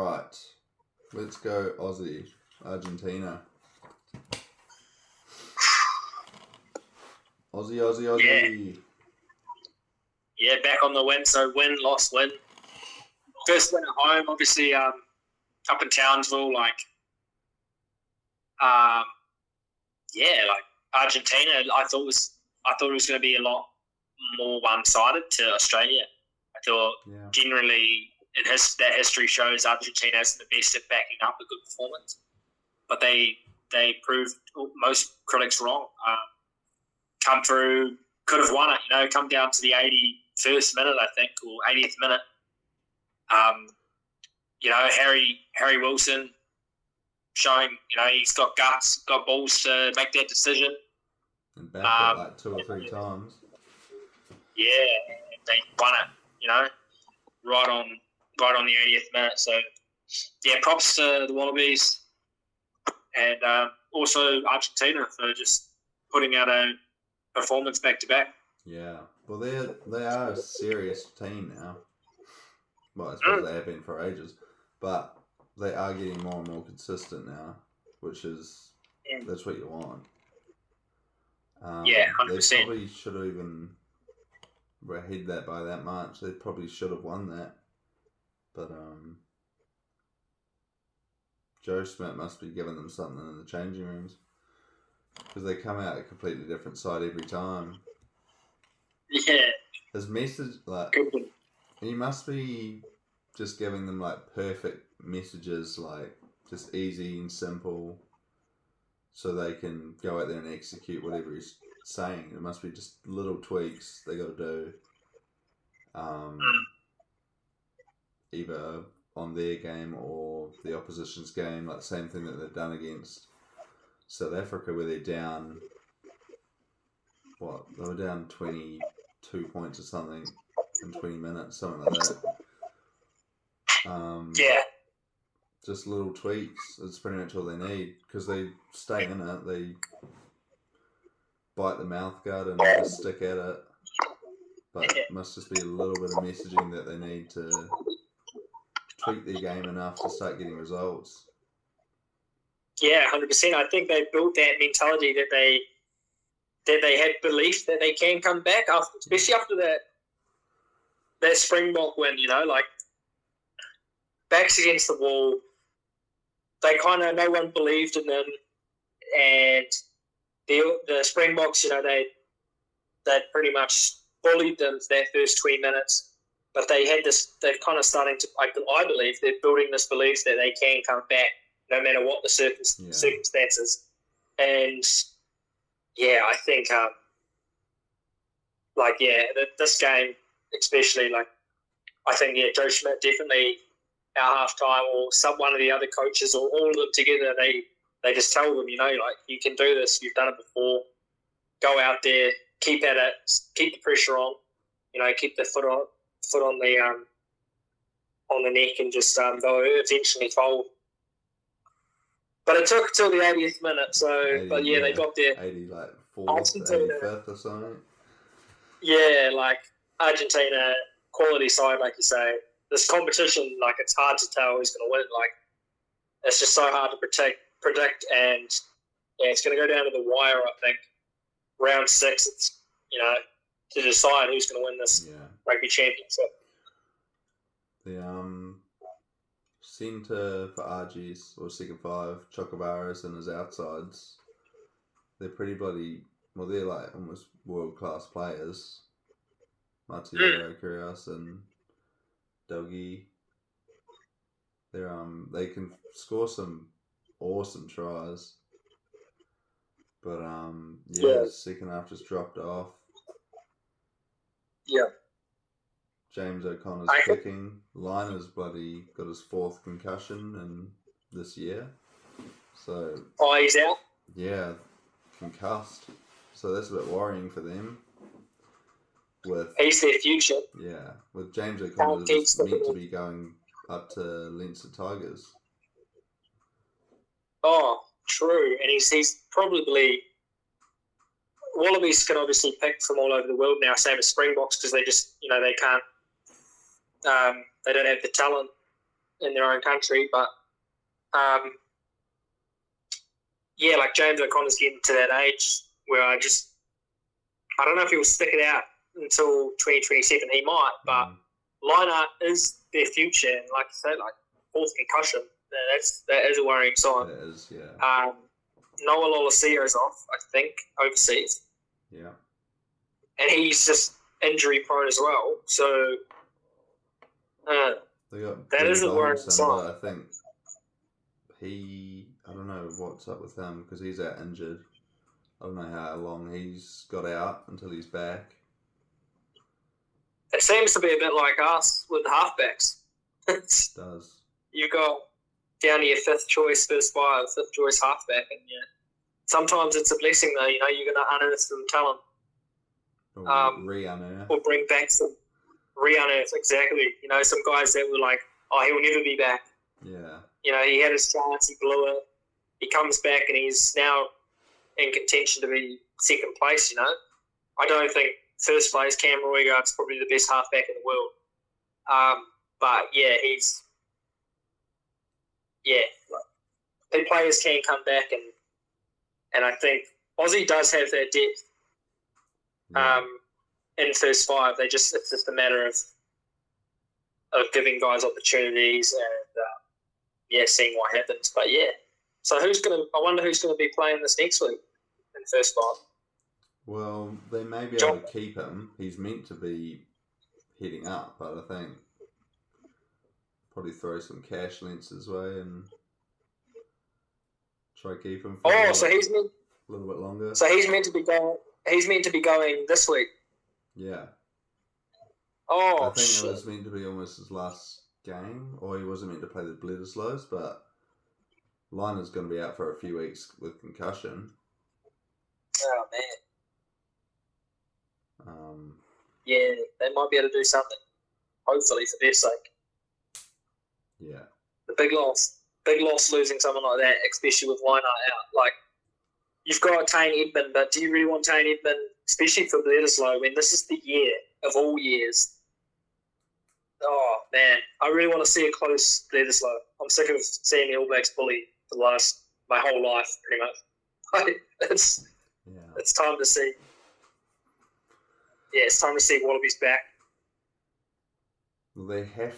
Right. Let's go Aussie. Argentina. Aussie. Yeah, back on the win. So win, loss, win. First win at home, obviously up in Townsville, like Argentina, I thought it was going to be a lot more one-sided to Australia. I thought generally that history shows Argentina is the best at backing up a good performance, but they proved most critics wrong. Come through, could have won it. Come down to the 81st minute, I think, or 80th minute. Harry Wilson showing, he's got guts, got balls to make that decision. And back it like 2 or 3 times. Yeah, they won it, right on the 80th minute. So, yeah, props to the Wallabies and also Argentina for just putting out a performance back-to-back. Yeah, well, they are a serious team now. Well, I suppose they have been for ages, but they are getting more and more consistent now, which is that's what you want. 100%. They probably should have even ahead that by that much. They probably should have won that, but Joe Schmidt must be giving them something in the changing rooms because they come out a completely different side every time. Yeah. His message, he must be just giving them perfect messages, just easy and simple, so they can go out there and execute whatever he's saying. It must be just little tweaks they got to do, either on their game or the opposition's game, same thing that they've done against South Africa, where they're down. They were down 22 points or something in 20 minutes, something like that. Just little tweaks. It's pretty much all they need because they stay in it. They bite the mouth guard and just stick at it. But it must just be a little bit of messaging that they need to tweak their game enough to start getting results. Yeah, 100%. I think they built that mentality that they had belief that they can come back, especially after that Springbok win, backs against the wall. They no one believed in them, and the Springboks, they pretty much bullied them for that first 20 minutes. But they had this, they're kind of starting to, I believe, they're building this belief that they can come back no matter what the circumstances. And I think, this game, especially, I think, Joe Schmidt definitely our halftime or one of the other coaches or all of them together, they just tell them, you can do this, you've done it before, go out there, keep at it, keep the pressure on, keep the foot on the neck and just they'll eventually fold. But it took till the 80th minute, so 80, they got there. 84th, 85th or something. Yeah, Argentina, quality side, like you say. This competition, it's hard to tell who's going to win. It's just so hard to predict, and it's going to go down to the wire. I think round 6, it's to decide who's going to win this Rugby Championship. The centre for RG's or second 5, Chocobaras and his outsides, they're pretty bloody. Well, they're almost world class players. Martiero, Kyrgios, and Doggy. They can score some awesome tries, but second half just dropped off. Yeah. James O'Connor's kicking. Liner's bloody got his 4th concussion in this year, so. Oh, he's out. Yeah, concussed. So that's a bit worrying for them. He's their future. Yeah, with James O'Connor just meant to be going up to Leinster Tigers. Oh, true. And he's probably... Wallabies can obviously pick from all over the world now, same as Springboks, because they just, they can't... they don't have the talent in their own country. But yeah, like James O'Connor's getting to that age where I don't know if he'll stick it out until 2027. He might, but Liner is their future, and like I said, like fourth concussion, that is a worrying sign. It is, yeah. Noah Lolosio off, I think, overseas. Yeah. And he's just injury prone as well. So that is a worrying sign. I think I don't know what's up with him because he's out injured. I don't know how long he's got out until he's back. It seems to be a bit like us with the halfbacks. It does. You got down to your fifth choice halfback, and yeah, sometimes it's a blessing though. You're going to unearth some talent, or re-unearth, or bring back some re-unearth. Exactly. Some guys that were like, oh, he'll never be back. Yeah. He had his chance, he blew it. He comes back, and he's now in contention to be second place. I don't think first place Cam Roygaard's probably the best halfback in the world. But yeah, the players can come back, and I think Aussie does have that depth in first five. It's just a matter of giving guys opportunities and seeing what happens. But yeah, so I wonder who's gonna be playing this next week in first five. Well, they may be able to keep him. He's meant to be heading up, but I think probably throw some cash Lentz's way and try to keep him for a little bit longer. So he's meant to be going. He's meant to be going this week. Yeah. Oh, I think it was meant to be almost his last game, or he wasn't meant to play the Bledisloes, but Liner's going to be out for a few weeks with concussion. Oh man. Yeah, they might be able to do something. Hopefully, for their sake. Yeah. The big loss losing someone like that, especially with Liner out. Like, you've got Tane Edmund, but do you really want Tane Edmund, especially for Bledisloe, when this is the year of all years? Oh man, I really want to see a close Bledisloe. I'm sick of seeing the All Blacks bully for my whole life, pretty much. It's time to see. Yeah, it's time to see Wallabies back. Well, they have,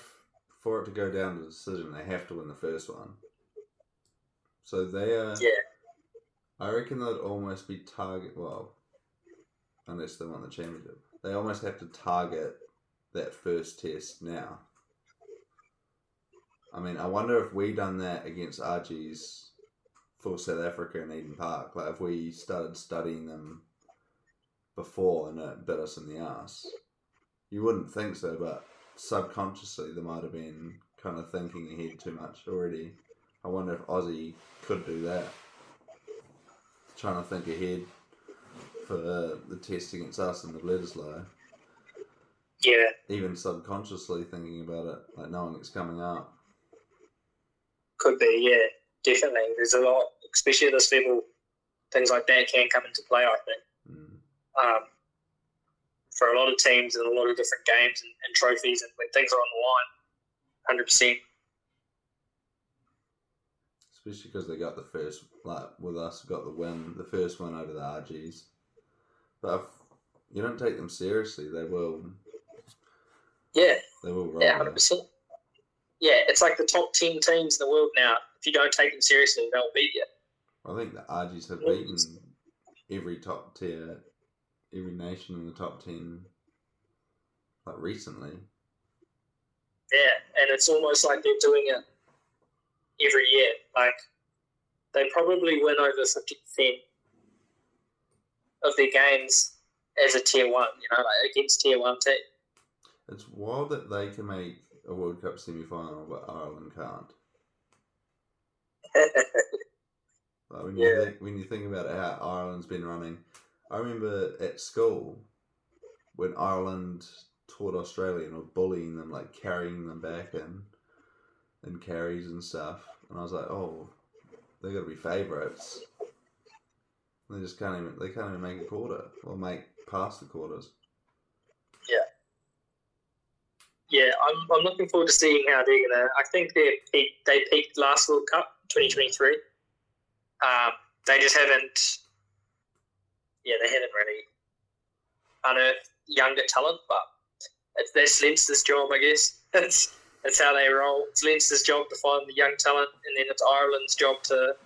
for it to go down to the decision, they have to win the first one. So they are. Yeah. I reckon they'd almost be unless they won the championship, they almost have to target that first test now. I mean, I wonder if we done that against RGs for South Africa in Eden Park. Like, if we started studying them before and it bit us in the ass. You wouldn't think so, but subconsciously they might have been kind of thinking ahead too much already. I wonder if Aussie could do that. Trying to think ahead for the test against us in the Bledisloe. Yeah. Even subconsciously thinking about it, like knowing it's coming up. Could be, yeah. Definitely. There's a lot, especially at this level, things like that can come into play, I think. For a lot of teams and a lot of different games and trophies, and when things are on the line, 100%. Especially because they got the first, like with us, got the first one over the RGs. But if you don't take them seriously, they will. Yeah. They will roll. Yeah, 100%. Yeah, it's like the top 10 teams in the world now. If you don't take them seriously, they'll beat you. I think the RGs have beaten every top tier, every nation in the top 10, like recently. Yeah, and it's almost like they're doing it every year. Like, they probably win over 50% of their games as a tier 1, like against tier 1 team. It's wild that they can make a World Cup semi-final, but Ireland can't. Like when you think about how Ireland's been running, I remember at school when Ireland toured Australia and were bullying them, like carrying them back in carries and stuff, and I was like, oh, they got to be favourites. They just can't even make a quarter or make past the quarters. I'm looking forward to seeing how they're gonna. I think they peaked last World Cup 2023. They just haven't. Yeah, they haven't really unearthed younger talent, but that's Leinster's job, I guess. That's how they roll. It's Leinster's job to find the young talent, and then it's Ireland's job to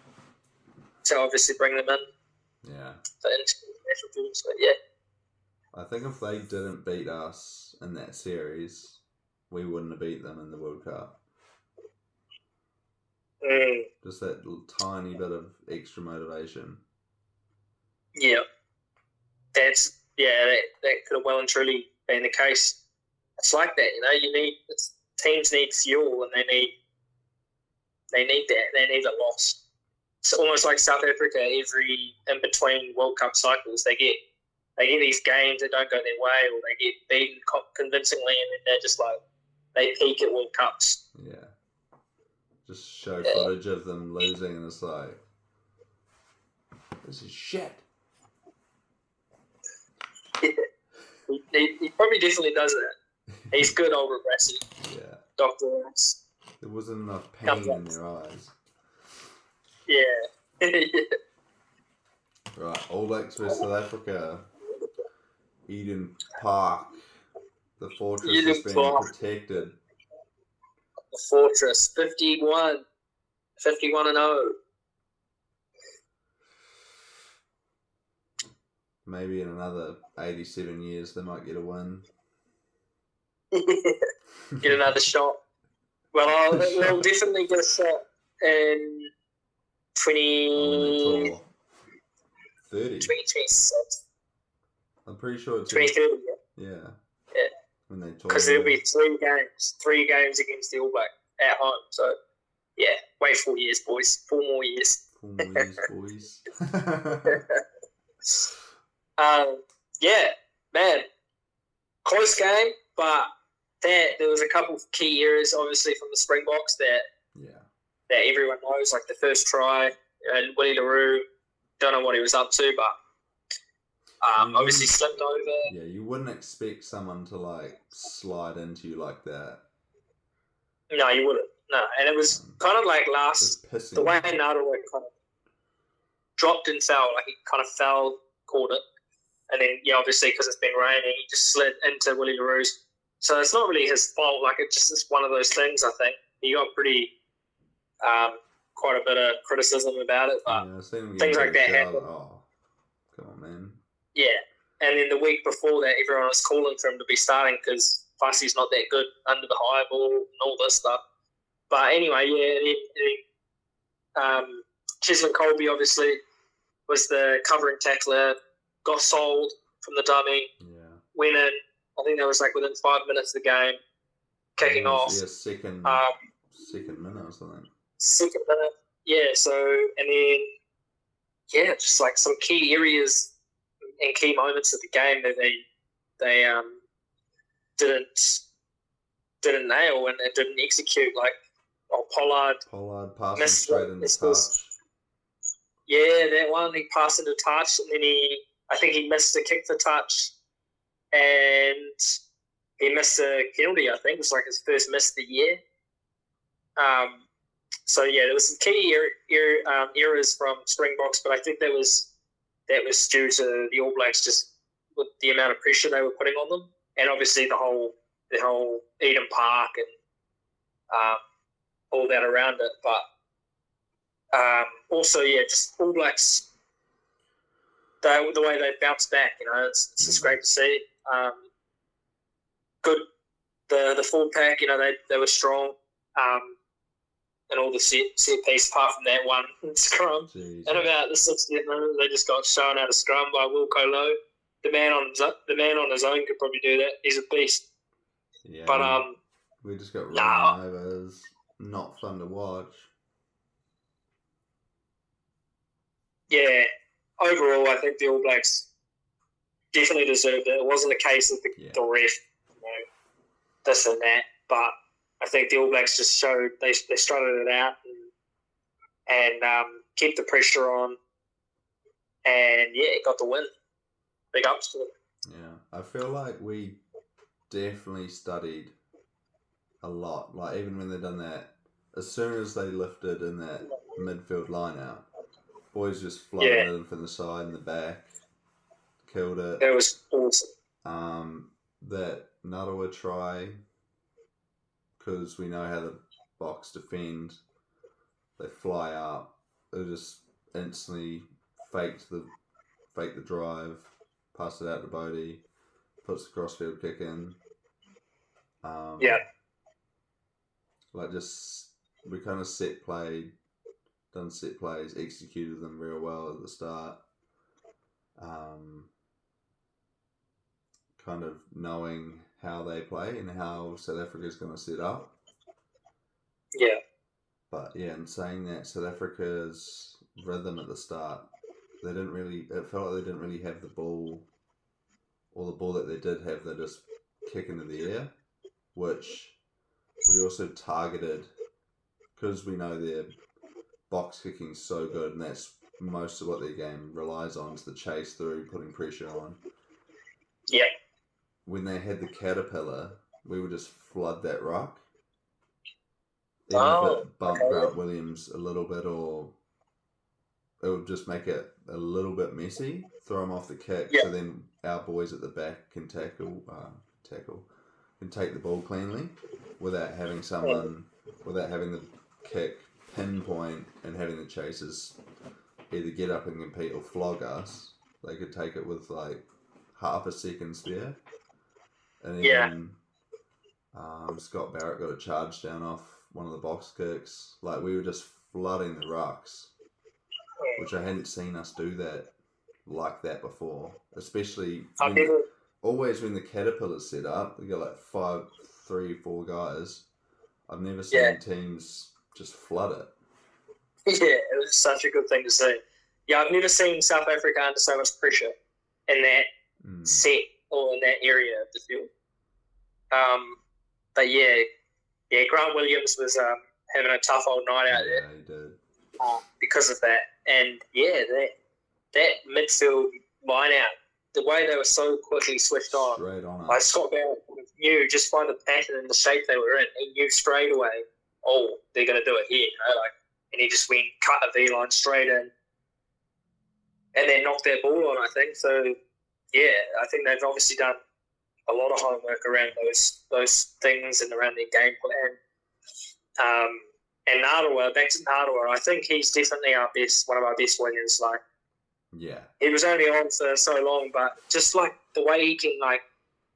obviously bring them in. Yeah. For international teams, but yeah. I think if they didn't beat us in that series, we wouldn't have beat them in the World Cup. Just that tiny bit of extra motivation. Yeah. That could have well and truly been the case. It's like that, teams need fuel, and they need that. They need a loss. It's almost like South Africa. In between World Cup cycles, they get these games that don't go their way, or they get beaten convincingly, and then they're just like they peak at World Cups. Yeah. Just show footage of them losing, and it's like, this is shit. Yeah. He probably definitely does that. He's good, old Rassi. Yeah. Dr. Ross. There wasn't enough pain in their eyes. Yeah. Right, All Blacks vs South Africa. Eden Park. The fortress is being protected. The fortress, 51 and 0. Maybe in another 87 years they might get a win. Get another shot. Well, they'll definitely get a shot in 2030. 2026. I'm pretty sure it's 2030. Yeah. When they talk. Because there'll be 3 games against the All Black at home. So, yeah, wait 4 years, boys. 4 more years. 4 more years, boys. Yeah, man. Close game, but there was a couple of key areas, obviously, from the Springboks that everyone knows, like the first try, Willie LaRue. Don't know what he was up to, but obviously slipped over. Yeah, you wouldn't expect someone to like slide into you like that. No, you wouldn't. No, and it was kind of like the way Nadawa kind of dropped and fell, like he kind of fell, caught it, and then obviously because it's been raining, he just slid into Willie LaRue's. So it's not really his fault. Like it's one of those things. I think he got quite a bit of criticism about it, but things like that happen. Oh, come on, man. Yeah, and then the week before that, everyone was calling for him to be starting because Fussie's not that good under the high ball and all this stuff. But anyway, Cheslin Colby obviously was the covering tackler, got sold from the dummy, went in. I think that was like within 5 minutes of the game, kicking off. Yeah, second minute or something. Second minute, yeah. So and then just like some key areas and key moments of the game that they didn't nail and didn't execute. Like Pollard passing straight into touch. Yeah, that one he passed into touch, and then I think he missed a kick for touch, and he missed a penalty. I think it was like his first miss of the year. So there was some key errors from Springboks, but I think that was due to the All Blacks just with the amount of pressure they were putting on them, and obviously the whole Eden Park and all that around it. But also, just All Blacks, the way they bounced back, it's just great to see. Good, the full pack, they were strong. And all the set piece, apart from that one scrum. Jeez. And about the 60th minute, they just got shown out of scrum by Wilco Lowe. The man on his own could probably do that. He's a beast. Yeah, but we just got run over. It was not fun to watch. Yeah, overall, I think the All Blacks definitely deserved it. It wasn't a case of the ref, this and that, but I think the All Blacks just showed they strutted it out and kept the pressure on, and got the win. Big ups to them. Yeah, I feel like we definitely studied a lot. Like, even when they done that, as soon as they lifted in that midfield line out, boys just flooded it in from the side and the back, killed it. That was awesome. That Narawa try, because we know how the Box defend, they fly up. They just instantly faked the drive, passed it out to Bodie, puts the crossfield kick in. Like, just, we kind of done set plays, executed them real well at the start. Kind of knowing how they play and how South Africa's going to set up. Yeah. But yeah, in saying that, South Africa's rhythm at the start, it felt like they didn't really have the ball, or the ball that they did have, they just kick into the air, which we also targeted, because we know their box kicking so good, and that's most of what their game relies on, is the chase through, putting pressure on. Yeah. When they had the caterpillar, we would just flood that rock. Even if it bumped Grant Williams a little bit, or it would just make it a little bit messy, throw him off the kick, so then our boys at the back can take the ball cleanly without having the kick pinpoint and having the chasers either get up and compete or flog us. They could take it with like half a second spare. And then Scott Barrett got a charge down off one of the box kicks. Like, we were just flooding the rucks, which I hadn't seen us do that like that before. Especially always when the caterpillar's set up, we got like 3, 4 guys. I've never seen teams just flood it. Yeah, it was such a good thing to see. Yeah, I've never seen South Africa under so much pressure in that set or in that area of the field. But Grant Williams was having a tough old night out there. Yeah, he did. Because of that. And that midfield line out, the way they were so quickly switched on. Straight on it. Like, Scott Barrett knew just by the pattern and the shape they were in, he knew straight away, they're going to do it here, and he just went, cut a V-line straight in, and then knocked their ball on, I think. So, yeah, I think they've obviously done a lot of homework around those things and around their game plan. And Narawa, back to Narawa, I think he's definitely one of our best wingers. Like, yeah, he was only on for so long, but just like the way he can like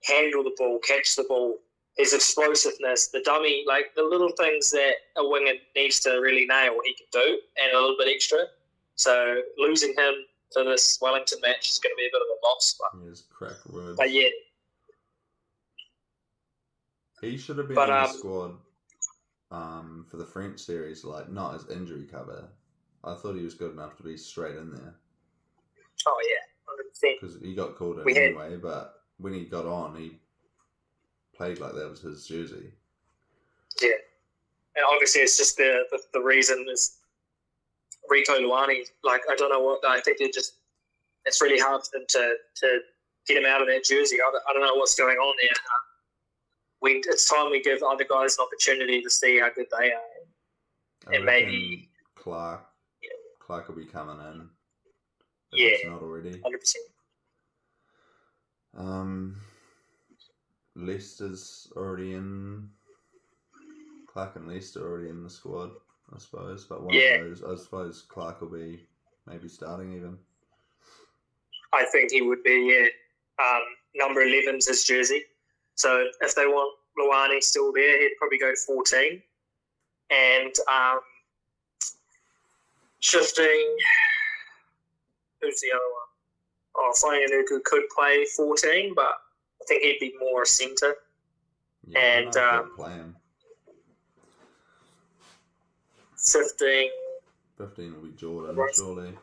handle the ball, catch the ball, his explosiveness, the dummy, like the little things that a winger needs to really nail, he can do, and a little bit extra. So losing him for this Wellington match is going to be a bit of a loss. He crack words. But yeah, he should have been in the squad. For the French series, like, not as injury cover. I thought he was good enough to be straight in there. Oh, yeah, 100%. Because he got called in anyway, but when he got on, he played like that was his jersey. Yeah. And obviously it's just the reason is Rico Luani, like, I don't know what, I think it's really hard for them to get him out of that jersey. I don't know what's going on there. It's time we give other guys an opportunity to see how good they are. And maybe Clark will be coming in. If it's not already. 100%. Leicester's already in. Clark and Leicester already in the squad, I suppose. But one of those, I suppose Clark will be maybe starting even. I think he would be, number 11's his jersey. So if they want Luani still there, he'd probably go 14. And shifting, who's the other one? Fainga'anuku could play 14, but I think he'd be more a centre. Yeah, and play him. 15 will be Jordan, surely.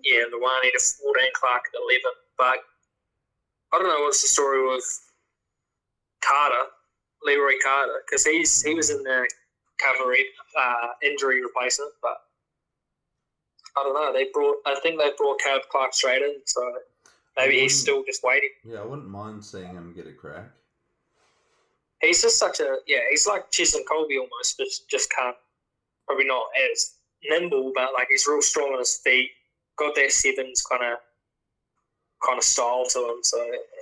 Yeah, Luani to 14, Clark at 11. But I don't know what's the story with Leroy Carter, because he was in the recovery injury replacement, but I don't know. I think they brought Caleb Clark straight in, so maybe he's still just waiting. Yeah, I wouldn't mind seeing him get a crack. he's just he's like Cheslin Colby almost, but just probably not as nimble, but like he's real strong on his feet. Got that sevens kind of style to him, so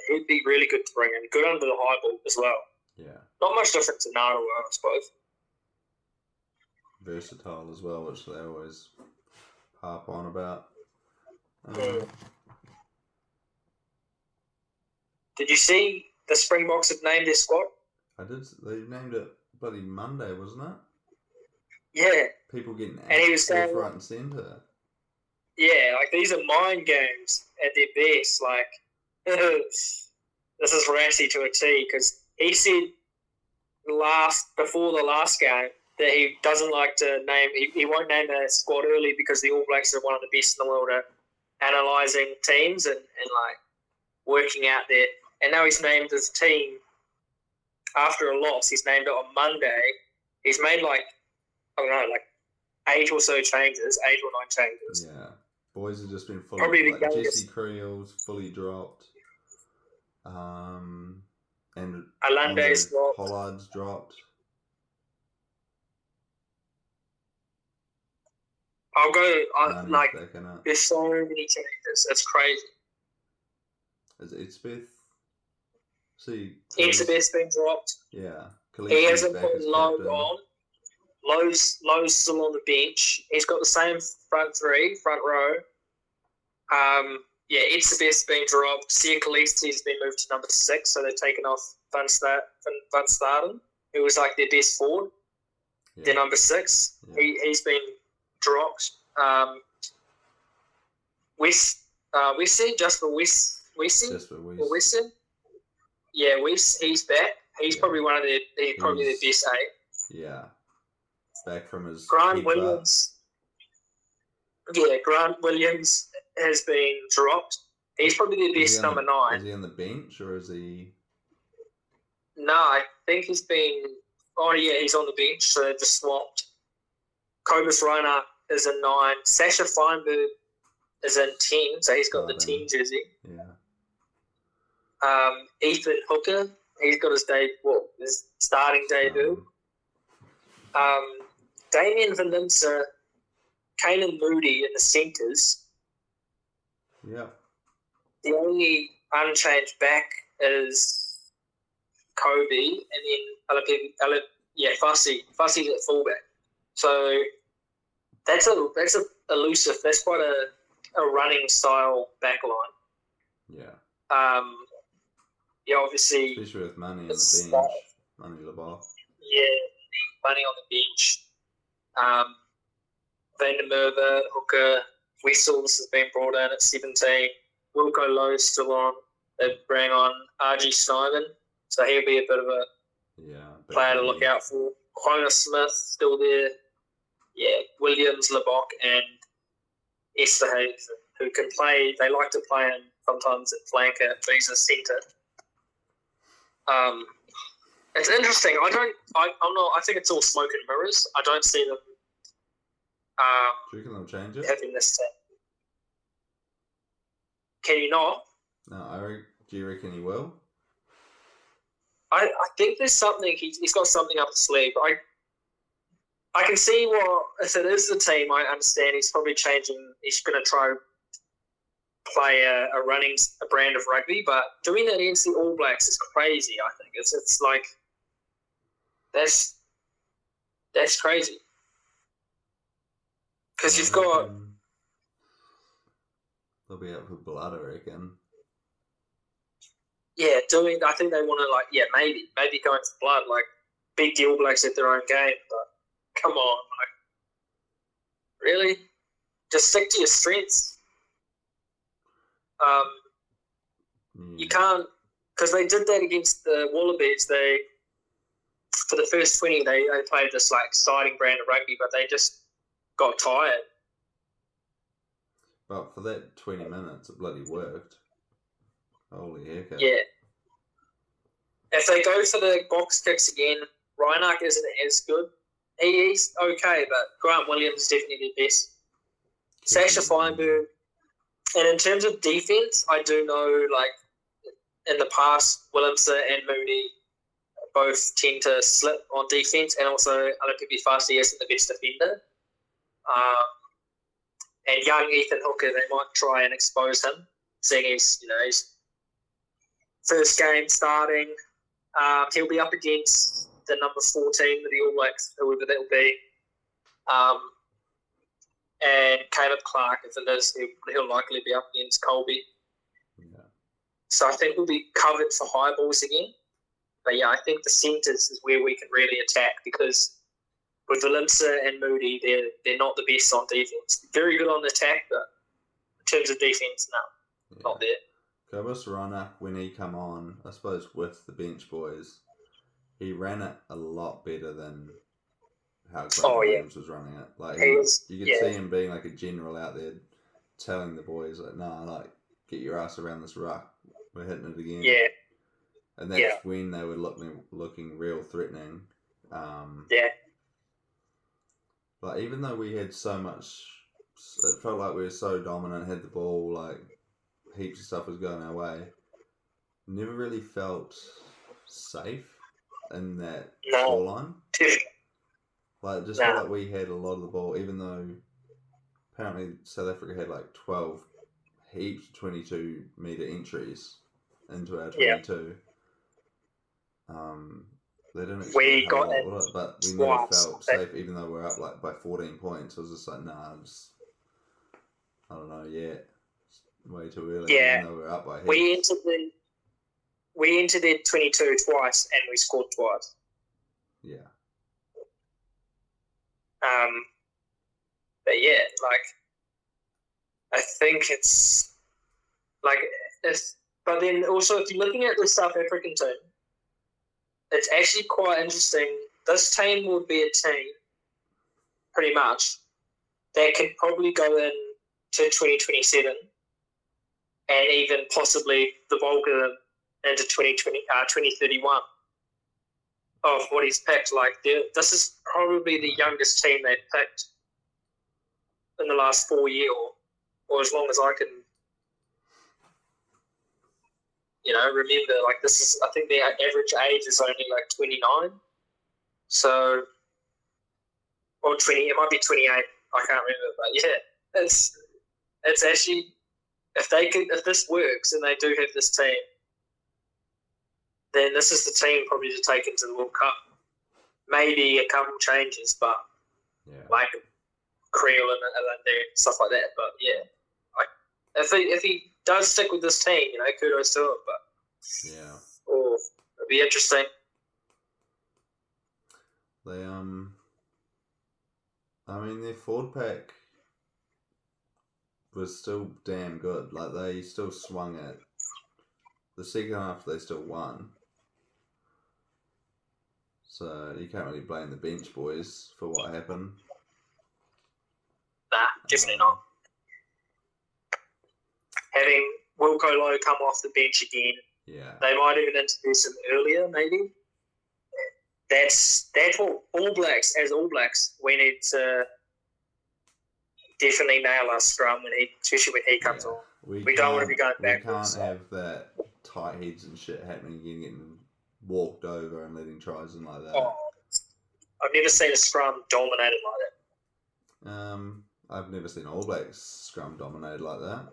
he'd be really good to bring in. Good under the high ball as well. Yeah. Not much different to Nara, I suppose. Versatile as well, which they always harp on about. Did you see the Springboks have named their squad? I did. They named it bloody Monday, wasn't it? Yeah. People getting left, right and centre. Yeah, like these are mind games at their best. Like, this is Rassie to a T, because he said before the last game that he doesn't like to name, he won't name a squad early because the All Blacks are one of the best in the world at analysing teams and like working out there. And now he's named his team after a loss. He's named it on Monday. He's made like 8 or 9 changes. Yeah. Boys have just been fully probably the youngest. Jesse Creel's fully dropped. And Alande's dropped. Pollard's dropped. I'll go, there's so many changes. It's crazy. Is Edsbeth? See, Edsbeth's been dropped. Yeah. He hasn't put Lowe on. Lowe's still on the bench. He's got the same front row. Edsbeth's been dropped. Sia Khaleesi's been moved to number 6, so they're taking off Van Staden, who was like their best forward. Yeah. They're number 6. Yeah. He's been dropped. Jasper Weston. Yeah, he's back. He's probably one of their best 8. Yeah. Back from his Grant Williams. Yeah, Grant Williams has been dropped. He's probably their best number 9. Is he on the bench or is he? No, I think he's been. Oh yeah, he's on the bench. So they just swapped. Cobus Reinhardt is in 9. Sasha Feinberg is in 10. So he's got the 10 jersey. Yeah. Ethan Hooker, he's got his starting debut. Damien Valenza, Kanan Moody in the centres. Yeah. The only unchanged back is Kobe, and then Fussy at fullback. So that's a elusive. That's quite a running style back line. Yeah. Obviously. Especially with Money on the bench. Money LeBar. Yeah, Money on the bench. Van der Merwe, Hooker, Wessels has been brought in at 17. Wilco Lowe's still on. They bring on R.G. Snyman, so he'll be a bit of a player to look out for. Quona Smith still there. Yeah, Williams, Lebock, and Esterhuizen, who can play. They like to play him sometimes at flanker, but he's a centre. It's interesting. I think it's all smoke and mirrors. I don't see them. Do you reckon they'll change it? Having this team. Can you not? No, do you reckon he will? I think there's something. He's got something up his sleeve. I can see if it is the team, I understand he's probably changing. He's going to try play a brand of rugby, but doing that against the All Blacks is crazy. I think it's like that's crazy because you've got. They'll be out for blood, I reckon. Yeah, I think they want to maybe going for blood, like beat the All Blacks at their own game. But come on, really, just stick to your strengths. You can't, because they did that against the Wallabies. They, for the first 20, they played this exciting brand of rugby, but they just got tired. But for that 20 minutes, it bloody worked. Holy heck. Yeah. If they go for the box kicks again, Reinhardt isn't as good. He's okay, but Grant Williams is definitely the best. Sasha Feinberg. And in terms of defence, I do know, in the past, Willemse and Mooney both tend to slip on defense, and also Alapipi-Fasi isn't the best defender. And young Ethan Hooker, they might try and expose him, seeing he's first game starting. He'll be up against the number 14 of the All Blacks, whoever that will be. And Caleb Clark, if it is, he'll likely be up against Colby. Yeah. So I think we'll be covered for high balls again. But yeah, I think the centres is where we can really attack, because with Valimsa and Moody, they're not the best on defence. Very good on the attack, but in terms of defence, no, not there. Cobus Rana, when he come on, I suppose with the bench boys, he ran it a lot better than how Grant Williams was running it. Like you could see him being like a general out there, telling the boys like, "Nah, like get your ass around this ruck. We're hitting it again." Yeah. And that's when they were looking real threatening. Like even though we had so much, it felt like we were so dominant, had the ball, like heaps of stuff was going our way. Never really felt safe in that scoreline. Like it just felt like we had a lot of the ball, even though apparently South Africa had like 12 heaps 22-metre entries into our 22. They didn't we got it, but we never felt safe, even though we're up like by 14 points. I was just like, I don't know yet. It's way too early. Yeah, even though we're up by heaps. We entered the 22 twice, and we scored twice. Yeah. But yeah, like I think it's like but then also if you're looking at the South African team, it's actually quite interesting. This team would be a team, pretty much, that could probably go in to 2027 and even possibly the bulk of them into 2031 of what he's picked. Like, this is probably the youngest team they've picked in the last 4 years, or as long as I can remember, like this is, I think their average age is only like 29. So, or 20, it might be 28. I can't remember, but yeah, it's actually, if this works and they do have this team, then this is the team probably to take into the World Cup. Maybe a couple changes, but like Creel and stuff like that. But yeah, like if he does stick with this team, kudos to him. But it'd be interesting. They I mean their forward pack was still damn good. Like they still swung it. The second half they still won. So you can't really blame the bench boys for what happened. Nah, definitely not. Having Wilco Lowe come off the bench again. Yeah. They might even introduce him earlier, maybe. That's what All Blacks, we need to definitely nail our scrum especially when he comes on. We don't want to be going backwards. We can't have that tight heads and shit happening again, getting walked over and letting tries and like that. Oh, I've never seen a scrum dominated like that. I've never seen All Blacks scrum dominated like that.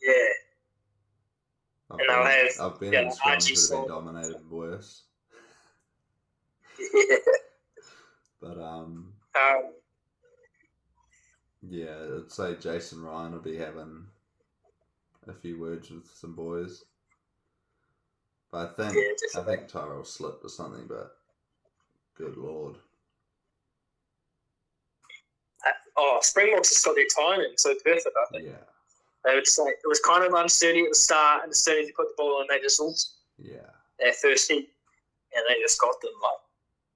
Yeah. I've been in scrums that have been dominated worse. Yeah. But yeah, I'd say Jason Ryan will be having a few words with some boys. But I think Tyrell slipped or something, but good lord. Springboks has got their timing so perfect, I think. Yeah. They would say it was kind of unsteady at the start, and as soon as you put the ball on, they just lost. Yeah. Their first hit, and they just got them.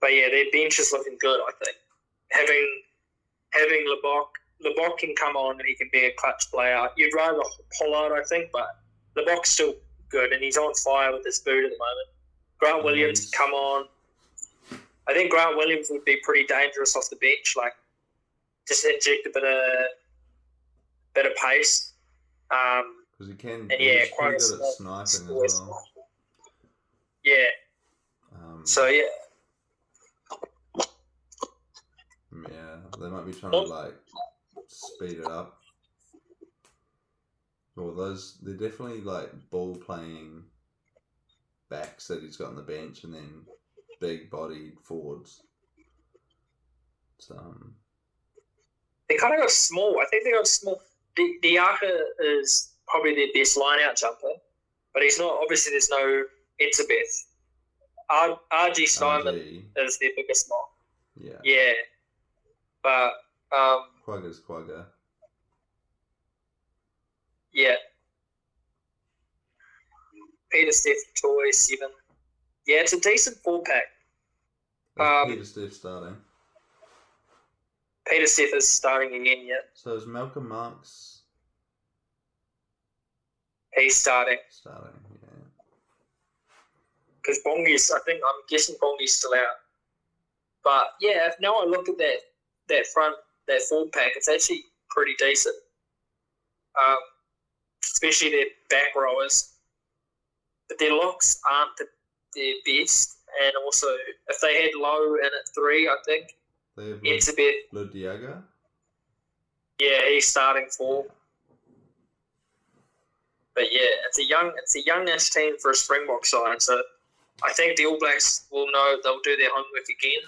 But yeah, their bench is looking good, I think. Having Lebok can come on and he can be a clutch player. You'd rather Pollard, I think, but Lebok's still good, and he's on fire with his boot at the moment. Grant Williams come on. I think Grant Williams would be pretty dangerous off the bench, like just inject a bit of pace. Because he can. And yeah, quite good at sniping as well. Yeah. So yeah. Yeah, they might be trying to like speed it up. Well, they're definitely like ball playing backs that he's got on the bench, and then big bodied forwards. So, they kind of got small. I think they got small. Diaka is probably their best line-out jumper, but he's not. Obviously, there's no Etzebeth. RG Simon is their biggest knock. Yeah. Yeah. But Quagga's Quagga. Yeah. Peter Steph Toy 7. Yeah, it's a decent 4-pack. Peter Steph starting. Peter Steph is starting again, yeah. So is Malcolm Marks? He's starting. Starting, yeah. Because I'm guessing Bongi's still out. But yeah, now I look at that 4-pack, it's actually pretty decent. Especially their back rowers. But their locks aren't their best. And also, if they had Low in at 3, I think, it's a bit. Ludiaga? Yeah, he's starting 4. Yeah. But yeah, it's a youngish team for a Springbok side. So I think the All Blacks will know they'll do their homework again.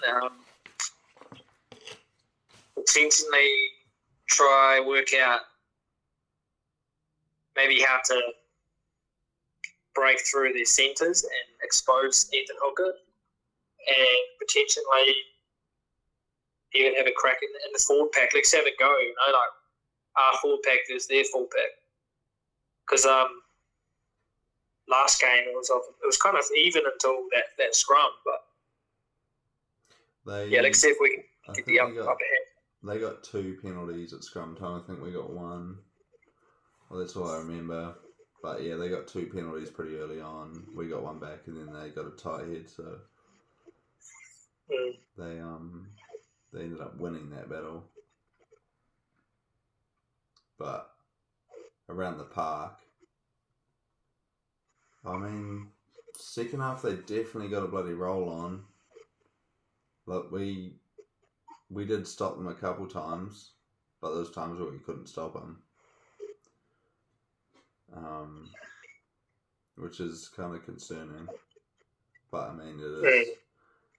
Potentially try work out maybe how to break through their centres and expose Ethan Hooker, and potentially even have a crack in the 4-pack. Let's have a go, like our 4-pack versus their 4-pack. Because last game it was kind of even until that scrum, but let's see if we can get the upper hand. They got 2 penalties at scrum time. I think we got 1. Well, that's all I remember. But yeah, they got 2 penalties pretty early on. We got 1 back, and then they got a tight head. So they ended up winning that battle. But around the park, I mean, second half they definitely got a bloody roll on. Look, we did stop them a couple times, but those times where we couldn't stop them. Which is kind of concerning. But I mean,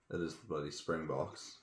it is the bloody Springboks.